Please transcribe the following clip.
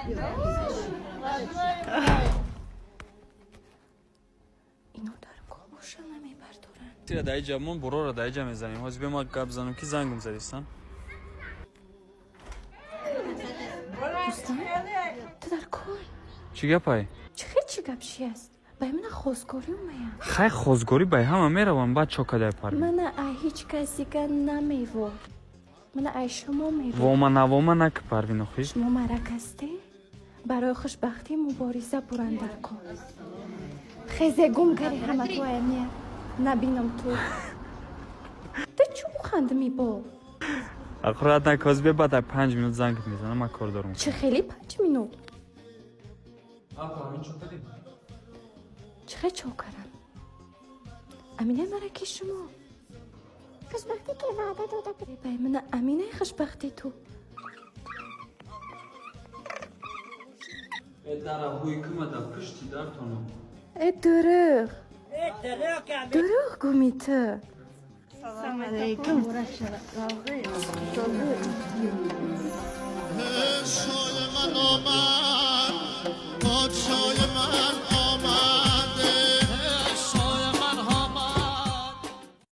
اینو در کاموشا نمیبردارن. تیره دایی جمعون برو را دایی جمع زنیم. حاضر به ما گپ زنم که زنگم زدیستان. دوستان تو در کل چی گپای؟ چی گپشی است؟ بای من خوزگاری اومیم. خیلی خوزگاری بای همه میروم بعد چوکده پرمی. من هیچ کسی که نمیوه. من ای شما میروم. واما نک پروین خوی. شما مرکسته برای خوشبختی مبارزه برنده کن. خیزه گم کردی همه تو ایمیه نبینم تو. تو چی بخندمی با؟ اخرات نکاز بیا بعد 5 منوت زنگ میزنم من کار دارم. چه خیلی 5 منوت؟ پروین چوکده؟ چه چوکرم؟ امینه مرکی شما؟ خوشبختی که وعده داده بود. بای من امینه خوشبختی تو. اداره هوی کمده پشتی در تونم. دروغ گومیته. سلام علیکم. شای من آمد پادشای من